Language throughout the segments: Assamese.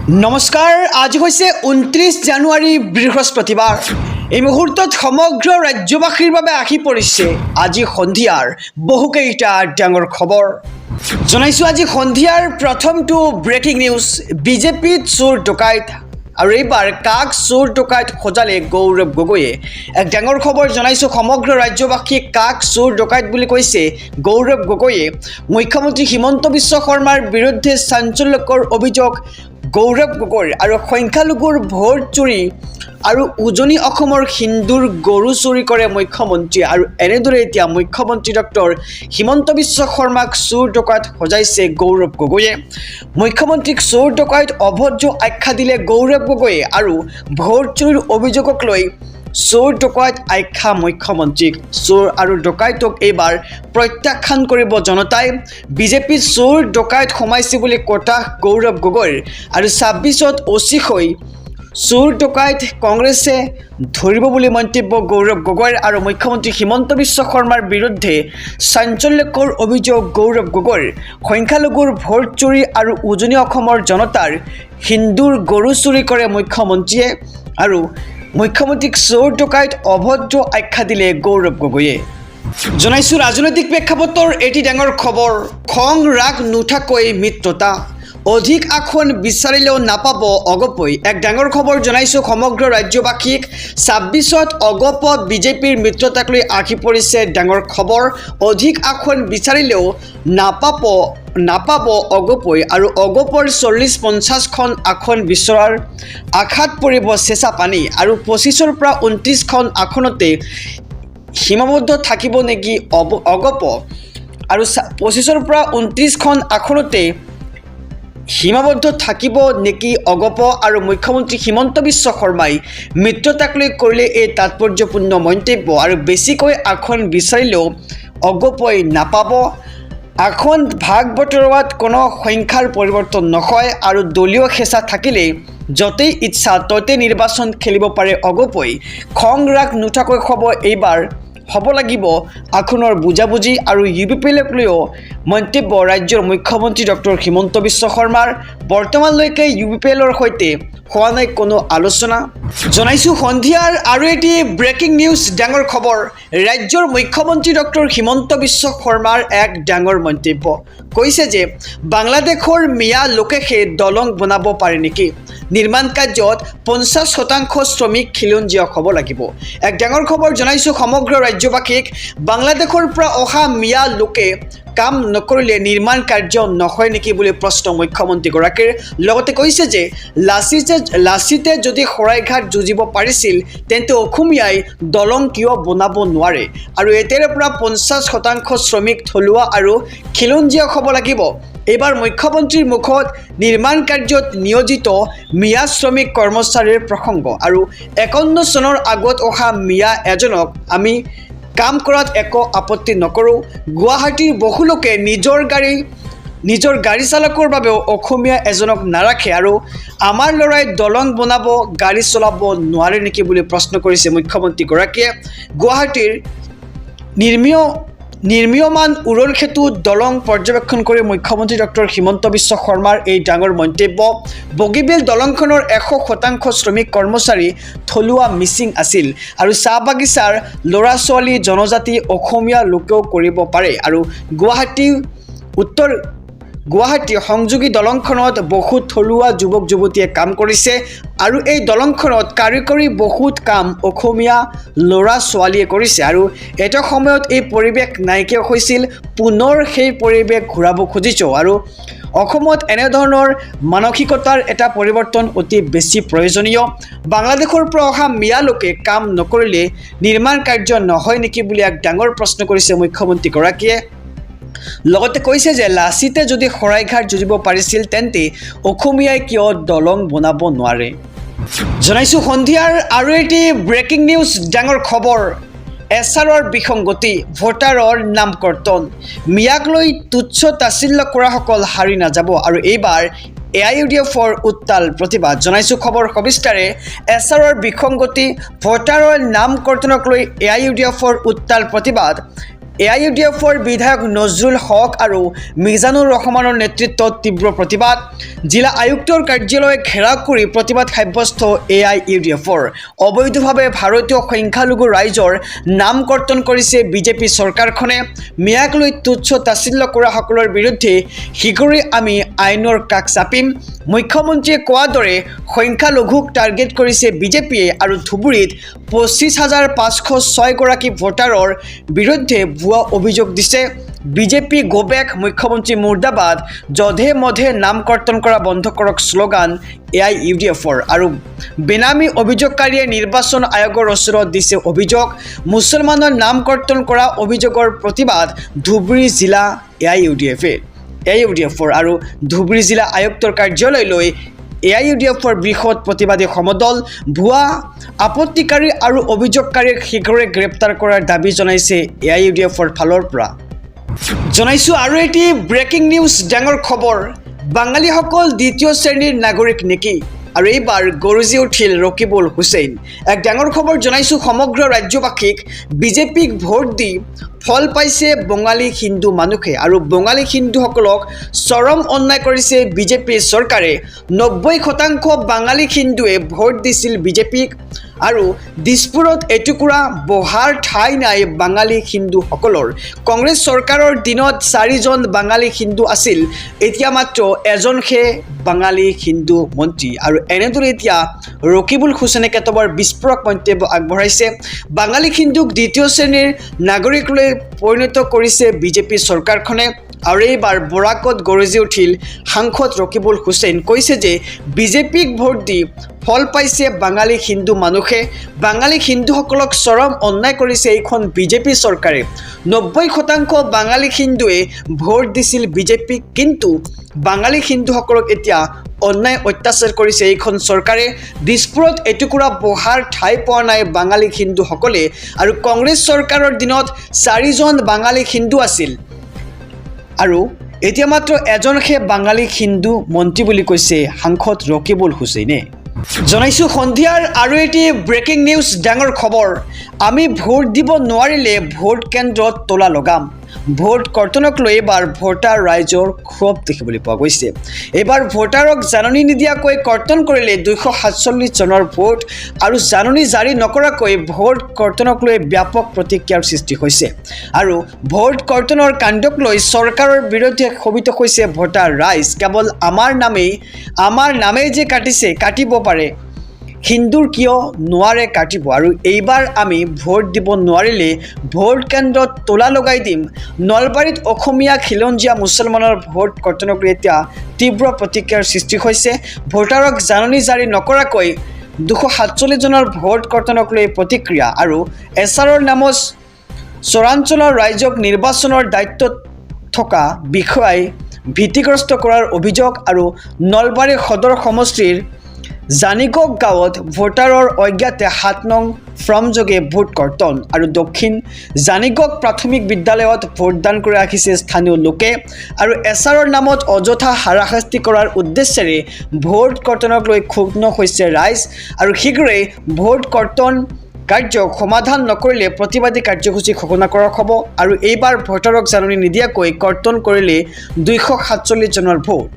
নমস্কাৰ, আজি হৈছে 29 জানুৱাৰী বৃহস্পতিবাৰ। এই মুহূৰ্তত সমগ্ৰ ৰাজ্যবাসীৰ বাবে আহি পৰিছে আজি সন্ধিয়াৰ বহুকেইটা ডাঙৰ খবৰ। জনাইছোঁ আজি সন্ধিয়াৰ প্ৰথমটো ব্ৰেকিং নিউজ। বিজেপিত চোৰ ডকাইত আৰু এইবাৰ কাক চোৰ ডকাইত সজালে গৌৰৱ গগৈয়ে। এক ডাঙৰ খবৰ জনাইছোঁ সমগ্ৰ ৰাজ্যবাসীক কাক চোৰ ডকাইত বুলি কৈছে গৌৰৱ গগৈয়ে। মুখ্যমন্ত্ৰী হিমন্ত বিশ্ব শৰ্মাৰ বিৰুদ্ধে চাঞ্চল্যকৰ অভিযোগ গৌৰৱ গগৈৰ আৰু সংখ্যালঘুৰ ভোট চুৰি আৰু উজনি অসমৰ হিন্দুৰ গৰু চুৰি কৰে মুখ্যমন্ত্ৰী। আৰু এনেদৰে এতিয়া মুখ্যমন্ত্ৰী ডক্টৰ হিমন্ত বিশ্ব শৰ্মাক চোৰ ডকাইত সজাইছে গৌৰৱ গগৈয়ে। মুখ্যমন্ত্ৰীক চোৰ ডকাইত অভদ্ৰ আখ্যা দিলে গৌৰৱ গগৈয়ে আৰু ভোট চুৰিৰ অভিযোগক লৈ চোৰ ডকাইত আখ্যা মুখ্যমন্ত্ৰীক। চোৰ আৰু ডকাইতক এইবাৰ প্ৰত্যাখ্যান কৰিব জনতাই। বিজেপিত চোৰ ডকাইত সোমাইছে বুলি কথা গৌৰৱ গগৈৰ আৰু 26ত অচি হৈ চোৰ ডকাইত কংগ্ৰেছে ধৰিব বুলি মন্তব্য গৌৰৱ গগৈৰ আৰু মুখ্যমন্ত্ৰী হিমন্ত বিশ্ব শৰ্মাৰ বিৰুদ্ধে চাঞ্চল্যকৰ অভিযোগ গৌৰৱ গগৈৰ। সংখ্যালঘুৰ ভোট চুৰি আৰু উজনি অসমৰ জনতাৰ হিন্দুৰ গৰু চুৰি কৰে মুখ্যমন্ত্ৰীয়ে আৰু মুখ্যমন্ত্ৰীক চোৰ ডকাইত অভদ্ৰ আখ্যা দিলে গৌৰৱ গগৈয়ে। জনাইছোঁ ৰাজনৈতিক প্ৰেক্ষাপটৰ এটি ডাঙৰ খবৰ। খং ৰাগ নুঠাকৈ মিত্ৰতা, অধিক আসন বিচাৰিলেও নাপাব অগপই। এক ডাঙৰ খবৰ জনাইছোঁ সমগ্ৰ ৰাজ্যবাসীক। 26ত অগপ বিজেপিৰ মিত্ৰতাক লৈ আহি পৰিছে ডাঙৰ খবৰ। অধিক আসন বিচাৰিলেও নাপাব অগপই আৰু অগপৰ 40-50খন আসন বিচৰাৰ আশাত পৰিব চেঁচা পানী আৰু 25ৰ পৰা 29খন আসনতে সীমাবদ্ধ থাকিব নেকি অগপ আৰু 25ৰ পৰা 29খন আসনতে সীমাবদ্ধ থাকিব নেকি অগপ আৰু মুখ্যমন্ত্ৰী হিমন্ত বিশ্ব শৰ্মাই মিত্ৰতাক লৈ কৰিলে এই তাৎপৰ্যপূৰ্ণ মন্তব্য। আৰু বেছিকৈ আসন বিচাৰিলেও অগপই নাপাব। আসন ভাগ বতৰোৱাত কোনো সংখ্যাৰ পৰিৱৰ্তন নহয় আৰু দলীয় হেঁচা থাকিলে য'তেই ইচ্ছা ত'তে নিৰ্বাচন খেলিব পাৰে অগপই। খং ৰাগ নুঠাকৈ এইবাৰ হ'ব লাগিব আসনৰ বুজাবুজি আৰু UPPLক লৈও মন্তব্য ৰাজ্যৰ মুখ্যমন্ত্ৰী ডক্টৰ হিমন্ত বিশ্ব শৰ্মাৰ। বৰ্তমানলৈকে UPPLৰ সৈতে হোৱা নাই কোনো আলোচনা। জনাইছোঁ সন্ধিয়াৰ আৰু এটি ব্ৰেকিং নিউজ ডাঙৰ খবৰ। ৰাজ্যৰ মুখ্যমন্ত্ৰী ডক্টৰ হিমন্ত বিশ্ব শৰ্মাৰ এক ডাঙৰ মন্তব্য। কৈছে যে বাংলাদেশৰ মিয়া লোকেশে দলং বনাব পাৰে নেকি? নিৰ্মাণ কাৰ্যত 50% শ্ৰমিক খিলঞ্জীয়া হ'ব লাগিব। এক ডাঙৰ খবৰ জনাইছোঁ সমগ্ৰ ৰাজ্যবাসীক। বাংলাদেশৰ পৰা অহা মিয়া লোকে কাম নকৰিলে নিৰ্মাণ কাৰ্য নহয় নেকি বুলি প্ৰশ্ন মুখ্যমন্ত্ৰীগৰাকীৰ। লগতে কৈছে যে লাচিতে যদি শৰাইঘাট যুঁজিব পাৰিছিল তেন্তে অসমীয়াই দলং কিয় বনাব নোৱাৰে? আৰু এতিয়াৰে পৰা 50% শ্ৰমিক থলুৱা আৰু খিলঞ্জীয়া হ'ব লাগিব। এইবাৰ মুখ্যমন্ত্ৰীৰ মুখত নিৰ্মাণ কাৰ্যত নিয়োজিত মিয়া শ্ৰমিক কৰ্মচাৰীৰ প্ৰসংগ আৰু 51 চনৰ আগত অহা মিয়া এজনক আমি কাম কৰাত একো আপত্তি নকৰোঁ। গুৱাহাটীৰ বহু লোকে নিজৰ গাড়ী চালকৰ বাবেও অসমীয়া এজনক নাৰাখে আৰু আমাৰ ল'ৰাই দলং বনাব গাড়ী চলাব নোৱাৰে নেকি বুলি প্ৰশ্ন কৰিছে মুখ্যমন্ত্ৰীগৰাকীয়ে। গুৱাহাটীৰ নিৰ্মীয়মান উৰণ সেতু দলং পৰ্যবেক্ষণ কৰি মুখ্যমন্ত্ৰী ডক্টৰ হিমন্ত বিশ্ব শৰ্মাৰ এই ডাঙৰ মন্তব্য। বগীবিল দলংখনৰ 100% শ্ৰমিক কৰ্মচাৰী থলুৱা মিচিং আছিল আৰু চাহ বাগিচাৰ ল'ৰা ছোৱালী জনজাতি অসমীয়া লোকেও কৰিব পাৰে। আৰু গুৱাহাটী সংযোগী দলংখনত বহুত থলুৱা যুৱক যুৱতীয়ে কাম কৰিছে আৰু এই দলংখনত কাৰিকৰী বহুত কাম অসমীয়া ল'ৰা ছোৱালীয়ে কৰিছে আৰু এটা সময়ত এই পৰিৱেশ নাইকিয়া হৈছিল। পুনৰ সেই পৰিৱেশ ঘূৰাব খুজিছোঁ আৰু অসমত এনেধৰণৰ মানসিকতাৰ এটা পৰিৱৰ্তন অতি বেছি প্ৰয়োজনীয়। বাংলাদেশৰ পৰা অহা মিয়া লোকে কাম নকৰিলে নিৰ্মাণ কাৰ্য নহয় নেকি বুলি এক ডাঙৰ প্ৰশ্ন কৰিছে মুখ্যমন্ত্ৰীগৰাকীয়ে। লগতে কৈছে যে লাচিতে যদি শৰাইঘাট যুঁজিব পাৰিছিল তেন্তে অসমীয়াই কিয় দলং বনাব নোৱাৰে? জনাইছোঁ সন্ধিয়াৰ আৰু এটি ব্ৰেকিং নিউজ ডাঙৰ খবৰ। এছাৰৰ বিসংগতি, ভোটাৰৰ নাম কৰ্তন, মিয়াক লৈ তুচ্ছ তাচ্ছিল্য কৰাসকল হাৰি নাযাব আৰু এইবাৰ AIUDFৰ উত্তাল প্ৰতিবাদ। জনাইছোঁ খবৰ সবিস্তাৰে। এছাৰৰ বিসংগতি, ভোটাৰৰ নাম কৰ্তনক লৈ AIUDFৰ উত্তাল প্ৰতিবাদ। AIUDFৰ বিধায়ক নজৰুল হক আৰু মিজানুৰ ৰহমানৰ নেতৃত্বত তীব্ৰ প্ৰতিবাদ জিলা আয়ুক্তৰ কাৰ্যালয় ঘেৰাও কৰি প্ৰতিবাদ সাব্যস্ত AIUDFৰ অবৈধভাৱে ভাৰতীয় সংখ্যালঘু ৰাইজৰ নাম কৰ্তন কৰিছে বিজেপি চৰকাৰখনে মিয়াক লৈ তুচ্ছ তাচ্ছিল্য কৰা সকলৰ বিৰুদ্ধে শীঘ্ৰেই আমি আইনৰ কাষ চাপিম মুখ্যমন্ত্ৰীয়ে কোৱাৰ দৰে সংখ্যালঘুক টাৰ্গেট কৰিছে বিজেপিয়ে আৰু ধুবুৰীত 25,506 গৰাকী ভোটাৰৰ বিৰুদ্ধে ভুৱা অভিযোগ দিছে বিজেপি গোবেক মুখ্যমন্ত্ৰী মুৰ্দাবাদ যধে মধে নাম কৰ্তন কৰা বন্ধ কৰক শ্লোগান AIUDFৰ আৰু বেনামী অভিযোগকাৰীয়ে নিৰ্বাচন আয়োগৰ ওচৰত দিছে অভিযোগ মুছলমানৰ নাম কৰ্তন কৰা অভিযোগৰ প্ৰতিবাদ ধুবুৰী জিলা AIUDFৰ আৰু ধুবুৰী জিলা আয়ুক্তৰ কাৰ্যালয়লৈ AIUDFৰ বৃহৎ প্ৰতিবাদী সমদল ভুৱা আপত্তিকাৰী আৰু অভিযোগকাৰীক শীঘ্ৰে গ্ৰেপ্তাৰ কৰাৰ দাবী জনাইছে AIUDFৰ ফালৰ পৰা জনাইছো আৰু এটি ব্ৰেকিং নিউজ ডাঙৰ খবৰ বাঙালীসকল দ্বিতীয় শ্ৰেণীৰ নাগৰিক নেকি আৰু এইবাৰ গৰজি উঠিল ৰকিবুল হুছেইন এক ডাঙৰ খবৰ জনাইছো সমগ্ৰ ৰাজ্যবাসীক বিজেপিক ভোট দি ফল পাইছে বঙালী হিন্দু মানুহে আৰু বঙালী হিন্দুসকলক চৰম অন্যায় কৰিছে বিজেপি চৰকাৰে 90% বাঙালী হিন্দুৱে ভোট দিছিল বিজেপিক আৰু দিছপুৰত এটুকুৰা বহাৰ ঠাই নাই বাঙালী হিন্দুসকলৰ কংগ্ৰেছ চৰকাৰৰ দিনত 4জন বাঙালী হিন্দু আছিল এতিয়া মাত্ৰ এজনহে বাঙালী হিন্দু মন্ত্ৰী আৰু এনেদৰে এতিয়া ৰকিবুল হুছেইনে কেতবৰ বিস্ফোৰক মন্তব্য আগবঢ়াইছে বাঙালী হিন্দুক দ্বিতীয় শ্ৰেণীৰ নাগৰিকলৈ পৰিণত কৰিছে বিজেপি চৰকাৰখনে আৰু এইবাৰ বৰাকত গৰজি উঠিল সাংসদ ৰকিবুল হুছেইন কৈছে যে বিজেপিক ভোট দি ফল পাইছে বাঙালী হিন্দু মানুহে বাঙালী হিন্দুসকলক চৰম অন্যায় কৰিছে এইখন বিজেপি চৰকাৰে 90% বাঙালী হিন্দুৱে ভোট দিছিল বিজেপিক কিন্তু বাঙালী হিন্দুসকলক এতিয়া অন্যায় অত্যাচাৰ কৰিছে এইখন চৰকাৰে দিছপুৰত এটুকুৰা বহাৰ ঠাই পোৱা নাই বাঙালী হিন্দুসকলে আৰু কংগ্ৰেছ চৰকাৰৰ দিনত 4জন বাঙালী হিন্দু আছিল আৰু এতিয়া মাত্ৰ এজনহে বাঙালী হিন্দু মন্ত্ৰী বুলি কৈছে সাংসদ ৰকিবুল হুছেইনে জনাইছো সন্ধিয়াৰ আৰু এটি ব্ৰেকিং নিউজ ডাঙৰ খবৰ আমি ভোট দিব নোৱাৰিলে ভোট কেন্দ্ৰত তোলা লগাম ভোট কৰ্তনক লৈ এবাৰ ভোটাৰ ৰাইজৰ ক্ষোভ দেখিবলৈ পোৱা গৈছে এবাৰ ভোটাৰক জাননী নিদিয়াকৈ কৰ্তন কৰিলে 247 জনৰ ভোট আৰু জাননী জাৰি নকৰাকৈ ভোট কৰ্তনক লৈ ব্যাপক প্ৰতিক্ৰিয়াৰ সৃষ্টি হৈছে আৰু ভোট কৰ্তনৰ কাণ্ডক লৈ চৰকাৰৰ বিৰুদ্ধে ক্ষোভিত হৈছে ভোটাৰ ৰাইজ কেৱল আমাৰ নামেই যে কাটিব পাৰে হিন্দুৰ কিয় নোৱাৰে কাটিব আৰু এইবাৰ আমি ভোট দিব নোৱাৰিলে ভোট কেন্দ্ৰত তোলা লগাই দিম নলবাৰীত অসমীয়া খিলঞ্জীয়া মুছলমানৰ ভোট কৰ্তনক লৈ এতিয়া তীব্ৰ প্ৰতিক্ৰিয়াৰ সৃষ্টি হৈছে ভোটাৰক জাননী জাৰি নকৰাকৈ 247 জনৰ ভোট কৰ্তনক লৈ প্ৰতিক্ৰিয়া আৰু এছাৰৰ নামত চৰাঞ্চলৰ ৰাইজক নিৰ্বাচনৰ দায়িত্বত থকা বিষয়াই ভীতিগ্ৰস্ত কৰাৰ অভিযোগ আৰু নলবাৰী সদৰ সমষ্টিৰ জানিকক গাঁৱত ভোটাৰৰ অজ্ঞাতে 7 নং ফ্ৰমযোগে ভোট কৰ্তন আৰু দক্ষিণ জানিকক প্ৰাথমিক বিদ্যালয়ত ভোটদান কৰি ৰাখিছে স্থানীয় লোকে আৰু এছাৰৰ নামত অযথা হাৰাশাস্তি কৰাৰ উদ্দেশ্যেৰে ভোট কৰ্তনক লৈ ক্ষুণ্ণ হৈছে ৰাইজ আৰু শীঘ্ৰেই ভোট কৰ্তন কাৰ্য সমাধান নকৰিলে প্ৰতিবাদী কাৰ্যসূচী ঘোষণা কৰা হ'ব আৰু এইবাৰ ভোটাৰক জাননী নিদিয়াকৈ কৰ্তন কৰিলে 247 জনৰ ভোট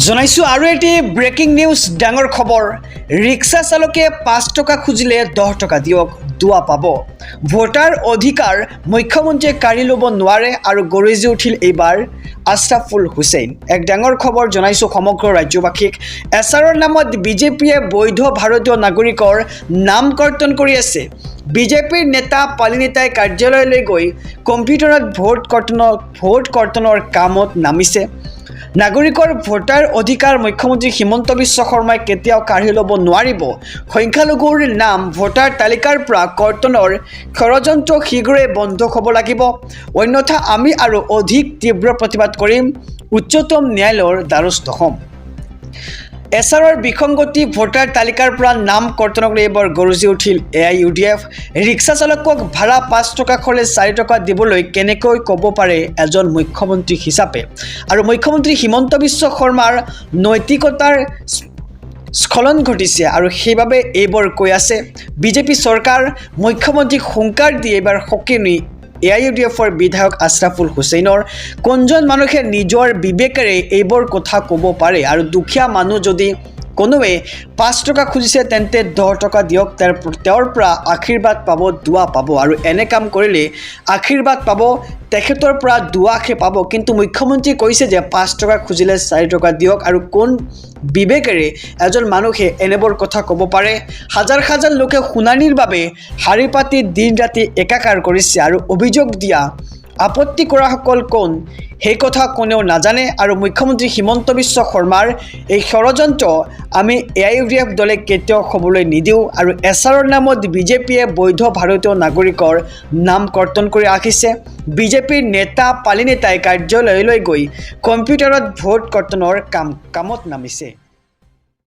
জনাইছো আৰু এটি ব্ৰেকিং নিউজ ডাঙৰ খবৰ ৰিক্সা চালকে 5 টকা খুজিলে 10 টকা দিয়ক দুৱা পাব ভোটাৰ অধিকাৰ মুখ্যমন্ত্ৰীয়ে কাঢ়ি ল'ব নোৱাৰে আৰু গৰজি উঠিল এইবাৰ আশৰাফুল হুছেইন এক ডাঙৰ খবৰ জনাইছো সমগ্ৰ ৰাজ্যবাসীক এছাৰৰ নামত বিজেপিয়ে বৈধ ভাৰতীয় নাগৰিকৰ নাম কৰ্তন কৰি আছে বিজেপিৰ নেতা পালিনেতাই কাৰ্যালয়লৈ গৈ কম্পিউটাৰত ভোট কৰ্তনৰ কামত নামিছে নাগৰিকৰ ভোটাৰ অধিকাৰ মুখ্যমন্ত্ৰী হিমন্ত বিশ্ব শৰ্মাই কেতিয়াও কাঢ়ি ল'ব নোৱাৰিব সংখ্যালঘুৰ নাম ভোটাৰ তালিকাৰ পৰা কৰ্তনৰ ষড়যন্ত্ৰ শীঘ্ৰে বন্ধ হ'ব লাগিব অন্যথা আমি আৰু অধিক তীব্ৰ প্ৰতিবাদ কৰিম উচ্চতম ন্যায়ালয়ৰ দ্বাৰস্থ হ'ম এছাৰৰ বিসংগতি ভোটাৰ তালিকাৰ পৰা নাম কৰ্তনক লৈ এবাৰ গৰজি উঠিল AIUDF ৰিক্সা চালকক ভাড়া 5 টকা খৰচ 4 টকা দিবলৈ কেনেকৈ ক'ব পাৰে এজন মুখ্যমন্ত্ৰী হিচাপে আৰু মুখ্যমন্ত্ৰী হিমন্ত বিশ্ব শৰ্মাৰ নৈতিকতাৰ স্খলন ঘটিছে আৰু সেইবাবে এইবোৰ কৈ আছে বিজেপি চৰকাৰ মুখ্যমন্ত্ৰীক হুংকাৰ দি এবাৰ সকিনি AIUDFৰ বিধায়ক আশৰাফুল হুছেইনৰ কোনজন মানুহে নিজৰ বিবেকেৰে এইবোৰ কথা ক'ব পাৰে আৰু দুখীয়া মানুহ যদি কোনোৱে 5 টকা খুজিছে তেন্তে 10 টকা দিয়ক তেওঁৰ পৰা আশীৰ্বাদ পাব দুৱা পাব আৰু এনে কাম কৰিলে আশীৰ্বাদ পাব তেখেতৰ পৰা দুৱাহে পাব কিন্তু মুখ্যমন্ত্ৰী কৈছে যে 5 টকা খুজিলে 4 টকা দিয়ক আৰু কোন বিবেকেৰে এজন মানুহে এনেবোৰ কথা ক'ব পাৰে হাজাৰ হাজাৰ লোকে শুনানিৰ বাবে হাৰি পাতি দিন ৰাতি একাকাৰ কৰিছে আৰু অভিযোগ দিয়া আপত্তি কৰাসকল কোন সেই কথা কোনেও নাজানে আৰু মুখ্যমন্ত্ৰী হিমন্ত বিশ্ব শৰ্মাৰ এই ষড়যন্ত্ৰ আমি AIUDF দলে কেতিয়াও হ'বলৈ নিদিওঁ আৰু এছাৰৰ নামত বিজেপিয়ে বৈধ ভাৰতীয় নাগৰিকৰ নাম কৰ্তন কৰি ৰাখিছে বিজেপিৰ নেতা পালি নেতাই কাৰ্যালয়লৈ গৈ কম্পিউটাৰত ভোট কৰ্তনৰ কামত নামিছে